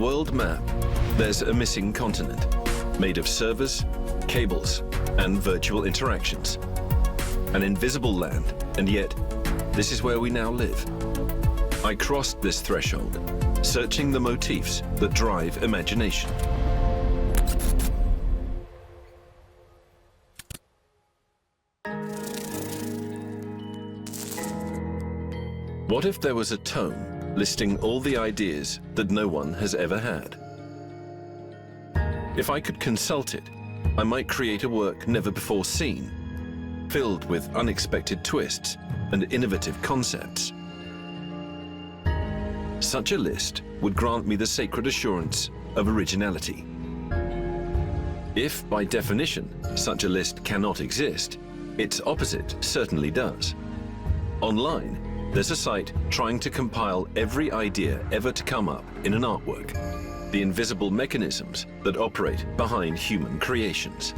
world map, there's a missing continent, made of servers, cables, and virtual interactions. An invisible land, and yet, this is where we now live. I crossed this threshold, searching the motifs that drive imagination. What if there was a tome listing all the ideas that no one has ever had? If I could consult it, I might create a work never before seen, filled with unexpected twists and innovative concepts. Such a list would grant me the sacred assurance of originality. If, by definition, such a list cannot exist, its opposite certainly does. Online, there's a site trying to compile every idea ever to come up in an artwork, the invisible mechanisms that operate behind human creations.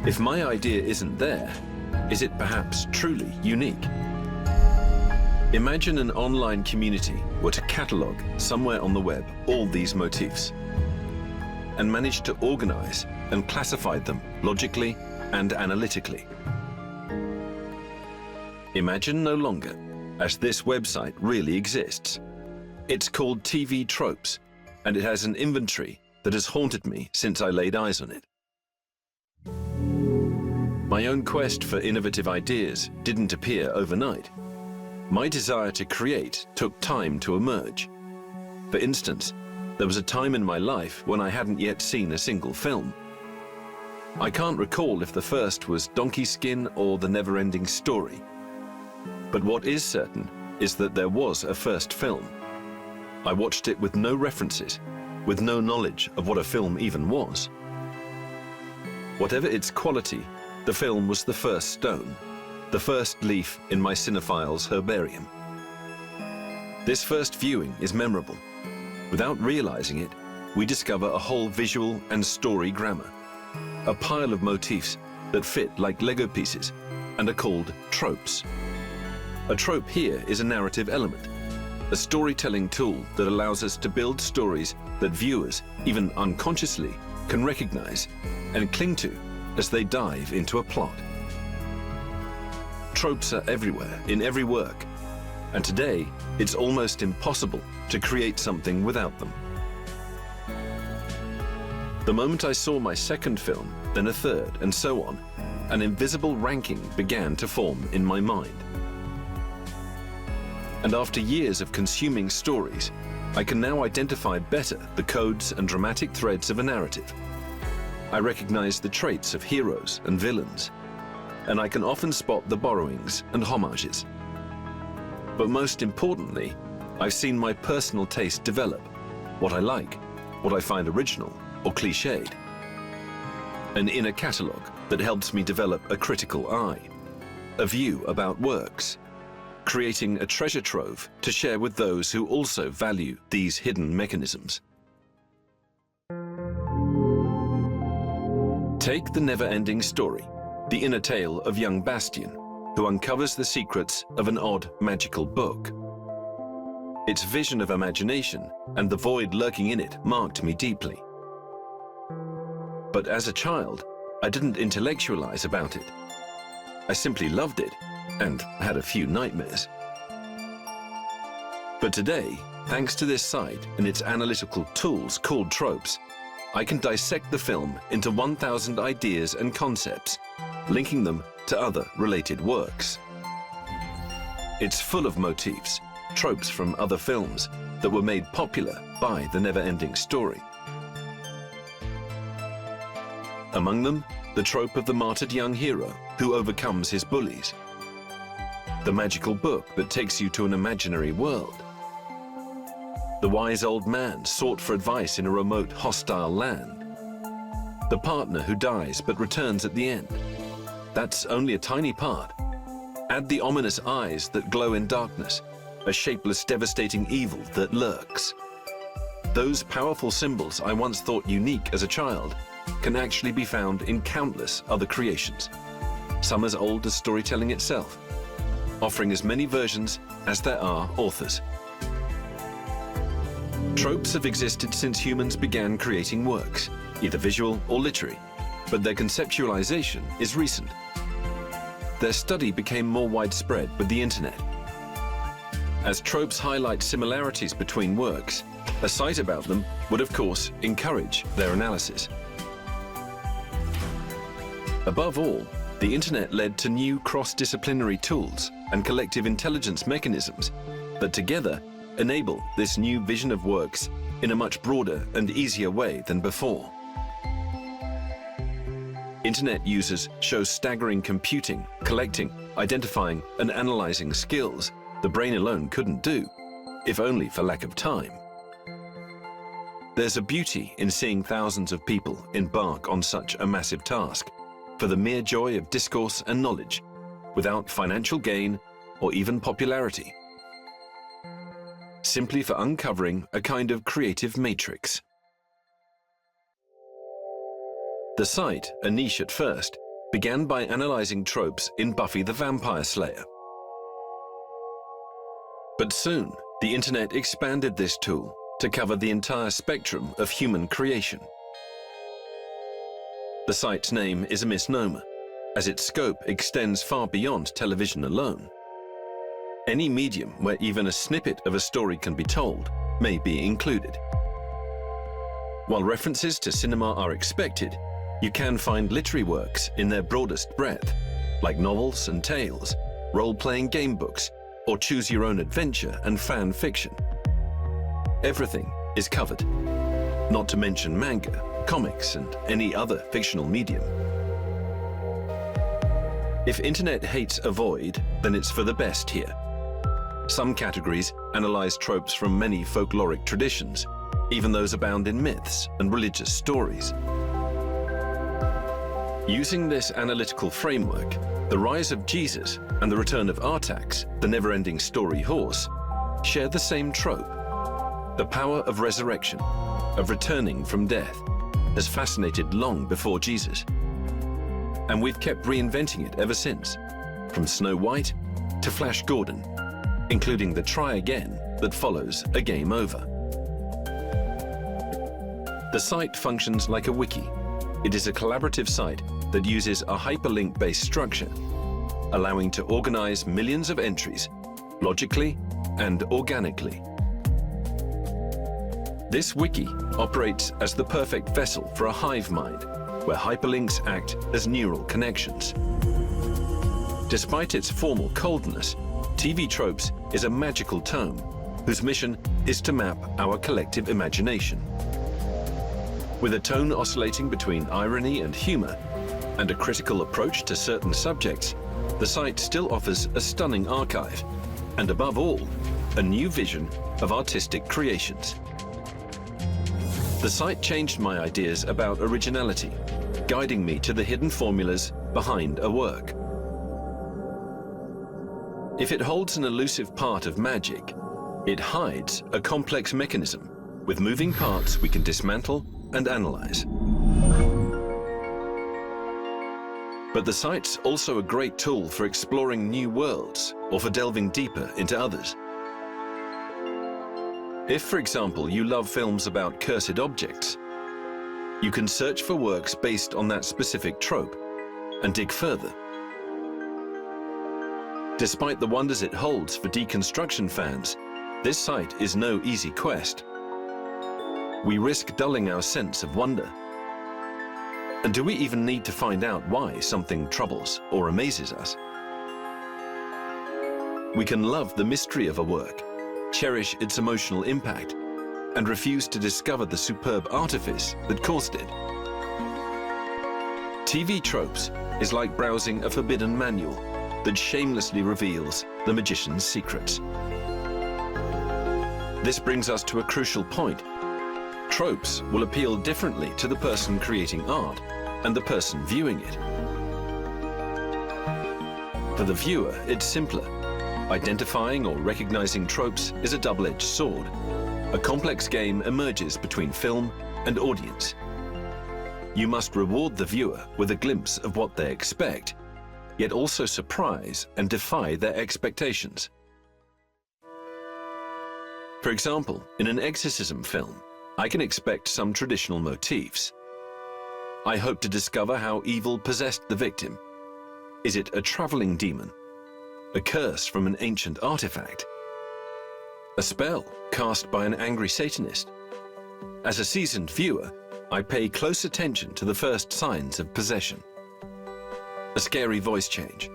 If my idea isn't there, is it perhaps truly unique? Imagine an online community were to catalogue somewhere on the web all these motifs and manage to organize and classify them logically and analytically. Imagine no longer, as this website really exists. It's called TV Tropes, and it has an inventory that has haunted me since I laid eyes on it. My own quest for innovative ideas didn't appear overnight. My desire to create took time to emerge. For instance, there was a time in my life when I hadn't yet seen a single film. I can't recall if the first was Donkey Skin or The Never-Ending Story. But what is certain is that there was a first film. I watched it with no references, with no knowledge of what a film even was. Whatever its quality, the film was the first stone, the first leaf in my cinephile's herbarium. This first viewing is memorable. Without realizing it, we discover a whole visual and story grammar, a pile of motifs that fit like Lego pieces and are called tropes. A trope here is a narrative element, a storytelling tool that allows us to build stories that viewers, even unconsciously, can recognize and cling to as they dive into a plot. Tropes are everywhere, in every work, and today it's almost impossible to create something without them. The moment I saw my second film, then a third, and so on, an invisible ranking began to form in my mind. And after years of consuming stories, I can now identify better the codes and dramatic threads of a narrative. I recognize the traits of heroes and villains, and I can often spot the borrowings and homages. But most importantly, I've seen my personal taste develop, what I like, what I find original or cliched. An inner catalogue that helps me develop a critical eye, a view about works, creating a treasure trove to share with those who also value these hidden mechanisms. Take The Never-Ending Story, the inner tale of young Bastian, who uncovers the secrets of an odd magical book. Its vision of imagination and the void lurking in it marked me deeply. But as a child, I didn't intellectualize about it. I simply loved it and had a few nightmares. But today, thanks to this site and its analytical tools called tropes, I can dissect the film into 1,000 ideas and concepts, linking them to other related works. It's full of motifs, tropes from other films that were made popular by The Never-Ending Story. Among them, the trope of the martyred young hero who overcomes his bullies, the magical book that takes you to an imaginary world, the wise old man sought for advice in a remote, hostile land, the partner who dies but returns at the end. That's only a tiny part. Add the ominous eyes that glow in darkness, a shapeless, devastating evil that lurks. Those powerful symbols I once thought unique as a child can actually be found in countless other creations, some as old as storytelling itself, offering as many versions as there are authors. Tropes have existed since humans began creating works, either visual or literary, but their conceptualization is recent. Their study became more widespread with the internet. As tropes highlight similarities between works, a site about them would, of course, encourage their analysis. Above all, the internet led to new cross-disciplinary tools and collective intelligence mechanisms that together enable this new vision of works in a much broader and easier way than before. Internet users show staggering computing, collecting, identifying, and analyzing skills the brain alone couldn't do, if only for lack of time. There's a beauty in seeing thousands of people embark on such a massive task for the mere joy of discourse and knowledge, without financial gain or even popularity, simply for uncovering a kind of creative matrix. The site, a niche at first, began by analyzing tropes in Buffy the Vampire Slayer. But soon, the internet expanded this tool to cover the entire spectrum of human creation. The site's name is a misnomer, as its scope extends far beyond television alone. Any medium where even a snippet of a story can be told may be included. While references to cinema are expected, you can find literary works in their broadest breadth, like novels and tales, role-playing game books, or choose-your-own-adventure and fan fiction. Everything is covered, not to mention manga, comics, and any other fictional medium. If internet hates a void, then it's for the best here. Some categories analyze tropes from many folkloric traditions, even those abound in myths and religious stories. Using this analytical framework, the rise of Jesus and the return of Artax, the never-ending story horse, share the same trope. The power of resurrection, of returning from death, has fascinated long before Jesus. And we've kept reinventing it ever since, from Snow White to Flash Gordon, including the try again that follows a game over. The site functions like a wiki. It is a collaborative site that uses a hyperlink-based structure, allowing to organize millions of entries logically and organically. This wiki operates as the perfect vessel for a hive mind, where hyperlinks act as neural connections. Despite its formal coldness, TV Tropes is a magical tome whose mission is to map our collective imagination. With a tone oscillating between irony and humor, and a critical approach to certain subjects, the site still offers a stunning archive, and above all, a new vision of artistic creations. The site changed my ideas about originality, guiding me to the hidden formulas behind a work. If it holds an elusive part of magic, it hides a complex mechanism with moving parts we can dismantle and analyze. But the site's also a great tool for exploring new worlds or for delving deeper into others. If, for example, you love films about cursed objects, you can search for works based on that specific trope and dig further. Despite the wonders it holds for deconstruction fans, this site is no easy quest. We risk dulling our sense of wonder. And do we even need to find out why something troubles or amazes us? We can love the mystery of a work, cherish its emotional impact, and refuse to discover the superb artifice that caused it. TV Tropes is like browsing a forbidden manual that shamelessly reveals the magician's secrets. This brings us to a crucial point. Tropes will appeal differently to the person creating art and the person viewing it. For the viewer, it's simpler. Identifying or recognizing tropes is a double-edged sword. A complex game emerges between film and audience. You must reward the viewer with a glimpse of what they expect, yet also surprise and defy their expectations. For example, in an exorcism film, I can expect some traditional motifs. I hope to discover how evil possessed the victim. Is it a traveling demon? A curse from an ancient artifact? A spell cast by an angry Satanist? As a seasoned viewer, I pay close attention to the first signs of possession. A scary voice change,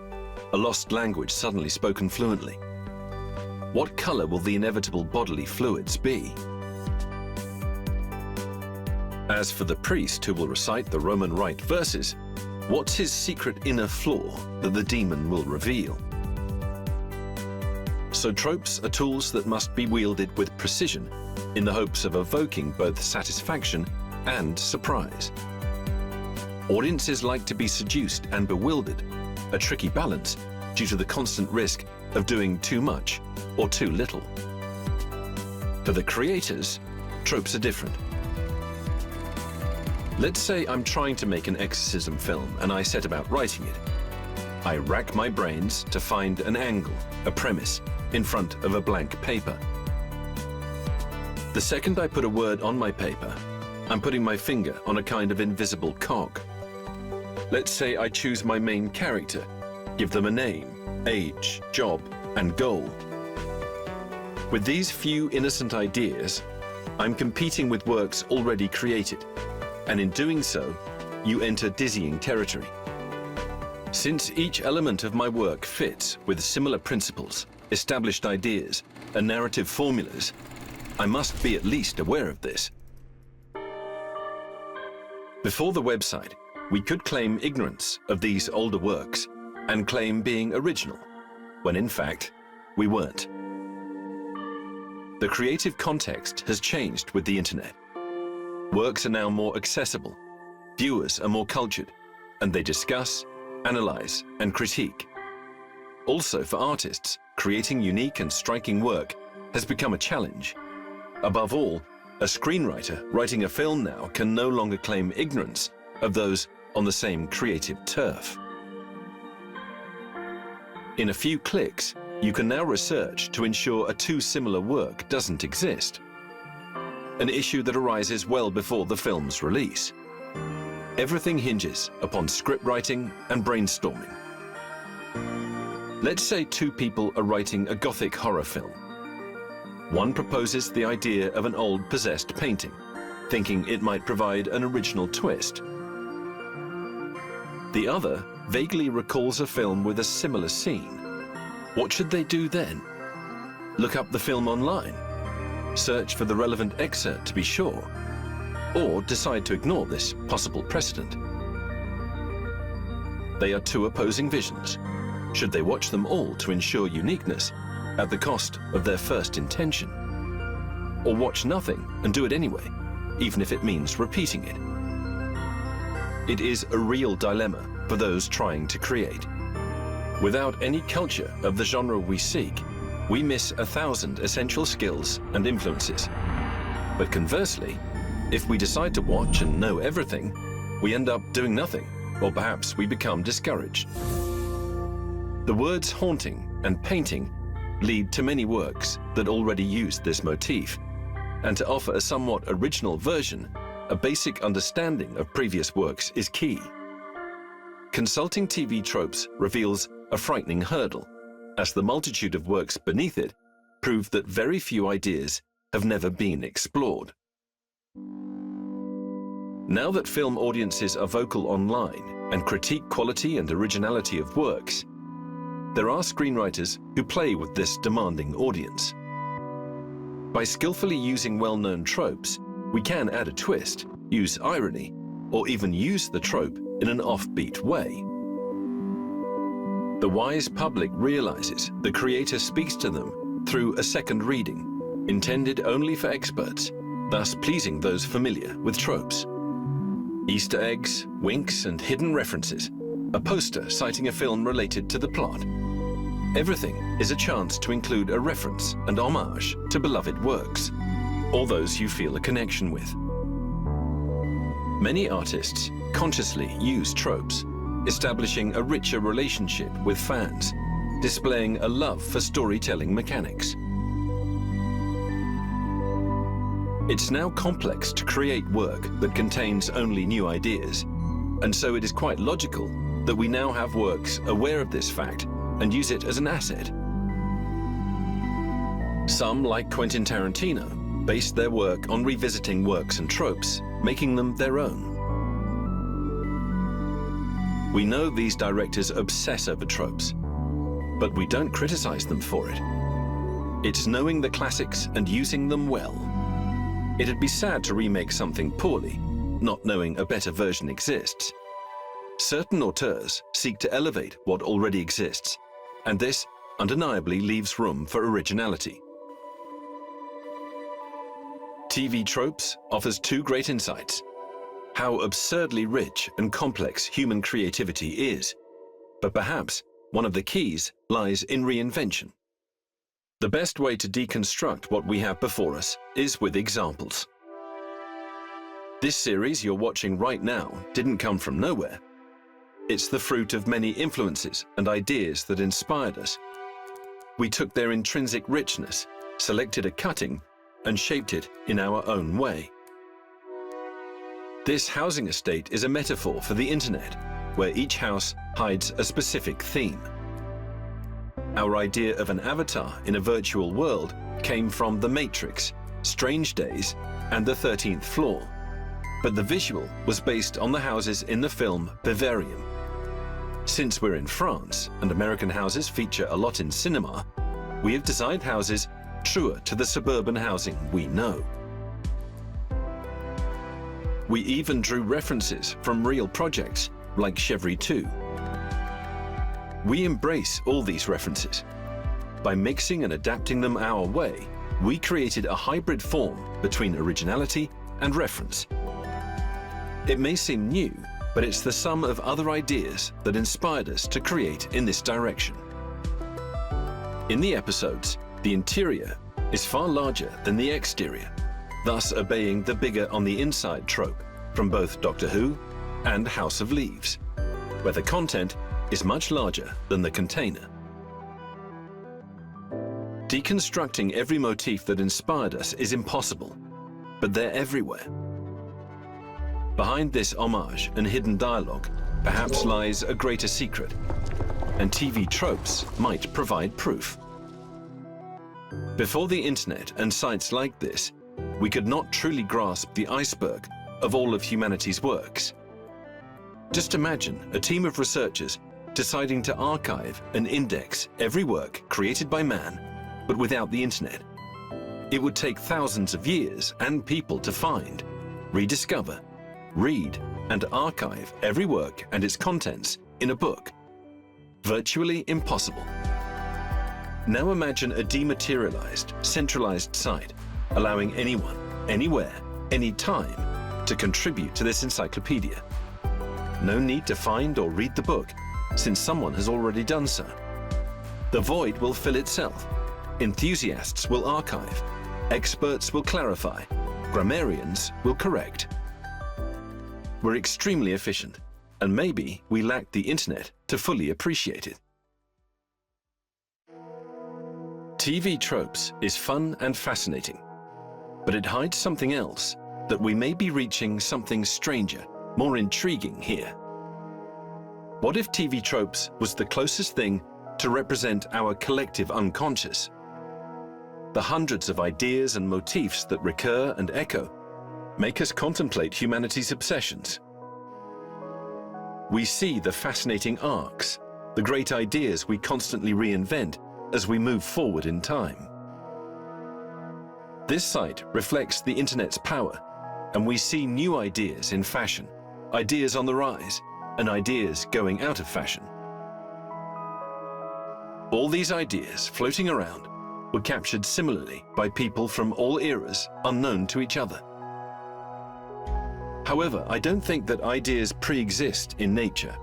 a lost language suddenly spoken fluently. What color will the inevitable bodily fluids be? As for the priest who will recite the Roman Rite verses, what's his secret inner flaw that the demon will reveal? So tropes are tools that must be wielded with precision in the hopes of evoking both satisfaction and surprise. Audiences like to be seduced and bewildered, a tricky balance due to the constant risk of doing too much or too little. For the creators, tropes are different. Let's say I'm trying to make an exorcism film and I set about writing it. I rack my brains to find an angle, a premise, in front of a blank paper. The second I put a word on my paper, I'm putting my finger on a kind of invisible cog. Let's say I choose my main character, give them a name, age, job, and goal. With these few innocent ideas, I'm competing with works already created, and in doing so, you enter dizzying territory. Since each element of my work fits with similar principles, established ideas, and narrative formulas, I must be at least aware of this. Before the website, we could claim ignorance of these older works and claim being original, when in fact, we weren't. The creative context has changed with the internet. Works are now more accessible, viewers are more cultured, and they discuss, analyze, and critique. Also for artists, creating unique and striking work has become a challenge. Above all, a screenwriter writing a film now can no longer claim ignorance of those on the same creative turf. In a few clicks, you can now research to ensure a too similar work doesn't exist. An issue that arises well before the film's release. Everything hinges upon script writing and brainstorming. Let's say two people are writing a Gothic horror film. One proposes the idea of an old possessed painting, thinking it might provide an original twist. The other vaguely recalls a film with a similar scene. What should they do then? Look up the film online? Search for the relevant excerpt to be sure? Or decide to ignore this possible precedent? They are two opposing visions. Should they watch them all to ensure uniqueness at the cost of their first intention? Or watch nothing and do it anyway, even if it means repeating it? It is a real dilemma for those trying to create. Without any culture of the genre we seek, we miss 1,000 essential skills and influences. But conversely, if we decide to watch and know everything, we end up doing nothing, or perhaps we become discouraged. The words haunting and painting lead to many works that already use this motif, and to offer a somewhat original version, a basic understanding of previous works is key. Consulting TV Tropes reveals a frightening hurdle, as the multitude of works beneath it prove that very few ideas have never been explored. Now that film audiences are vocal online and critique quality and originality of works, there are screenwriters who play with this demanding audience. By skillfully using well-known tropes, we can add a twist, use irony, or even use the trope in an offbeat way. The wise public realizes the creator speaks to them through a second reading, intended only for experts, thus pleasing those familiar with tropes. Easter eggs, winks, and hidden references, a poster citing a film related to the plot. Everything is a chance to include a reference and homage to beloved works, or those you feel a connection with. Many artists consciously use tropes, establishing a richer relationship with fans, displaying a love for storytelling mechanics. It's now complex to create work that contains only new ideas, and so it is quite logical that we now have works aware of this fact and use it as an asset. Some, like Quentin Tarantino, based their work on revisiting works and tropes, making them their own. We know these directors obsess over tropes, but we don't criticize them for it. It's knowing the classics and using them well. It'd be sad to remake something poorly, not knowing a better version exists. Certain auteurs seek to elevate what already exists, and this undeniably leaves room for originality. TV Tropes offers two great insights: how absurdly rich and complex human creativity is, but perhaps one of the keys lies in reinvention. The best way to deconstruct what we have before us is with examples. This series you're watching right now didn't come from nowhere. It's the fruit of many influences and ideas that inspired us. We took their intrinsic richness, selected a cutting, and shaped it in our own way. This housing estate is a metaphor for the internet, where each house hides a specific theme. Our idea of an avatar in a virtual world came from The Matrix, Strange Days, and The 13th Floor, but the visual was based on the houses in the film Bavarian. Since we're in France and American houses feature a lot in cinema, we have designed houses truer to the suburban housing we know. We even drew references from real projects like Chevry 2. We embrace all these references. By mixing and adapting them our way, we created a hybrid form between originality and reference. It may seem new, but it's the sum of other ideas that inspired us to create in this direction. In the episodes, the interior is far larger than the exterior, thus obeying the bigger on the inside trope from both Doctor Who and House of Leaves, where the content is much larger than the container. Deconstructing every motif that inspired us is impossible, but they're everywhere. Behind this homage and hidden dialogue perhaps lies a greater secret, and TV Tropes might provide proof. Before the internet and sites like this, we could not truly grasp the iceberg of all of humanity's works. Just imagine a team of researchers deciding to archive and index every work created by man, but without the internet. It would take thousands of years and people to find, rediscover, read, and archive every work and its contents in a book. Virtually impossible. Now imagine a dematerialized, centralized site, allowing anyone, anywhere, anytime, to contribute to this encyclopedia. No need to find or read the book, since someone has already done so. The void will fill itself. Enthusiasts will archive. Experts will clarify. Grammarians will correct. We're extremely efficient, and maybe we lack the internet to fully appreciate it. TV Tropes is fun and fascinating, but it hides something else, that we may be reaching something stranger, more intriguing here. What if TV Tropes was the closest thing to represent our collective unconscious? The hundreds of ideas and motifs that recur and echo make us contemplate humanity's obsessions. We see the fascinating arcs, the great ideas we constantly reinvent as we move forward in time. This site reflects the internet's power, and we see new ideas in fashion, ideas on the rise, and ideas going out of fashion. All these ideas floating around were captured similarly by people from all eras unknown to each other. However, I don't think that ideas pre-exist in nature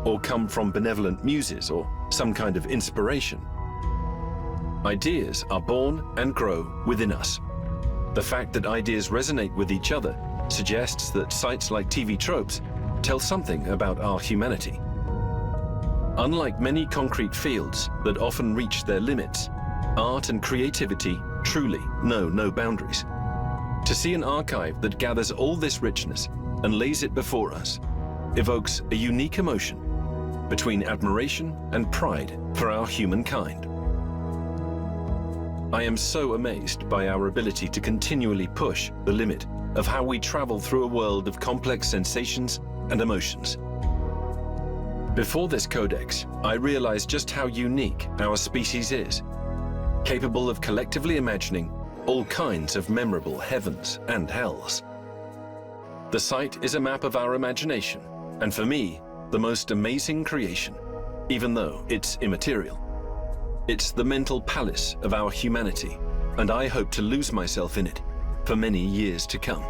or come from benevolent muses or some kind of inspiration. Ideas are born and grow within us. The fact that ideas resonate with each other suggests that sites like TV Tropes tell something about our humanity. Unlike many concrete fields that often reach their limits, art and creativity truly know no boundaries. To see an archive that gathers all this richness and lays it before us evokes a unique emotion between admiration and pride for our humankind. I am so amazed by our ability to continually push the limit of how we travel through a world of complex sensations and emotions. Before this codex, I realized just how unique our species is, capable of collectively imagining all kinds of memorable heavens and hells. The site is a map of our imagination, and for me, the most amazing creation, even though it's immaterial. It's the mental palace of our humanity, and I hope to lose myself in it for many years to come.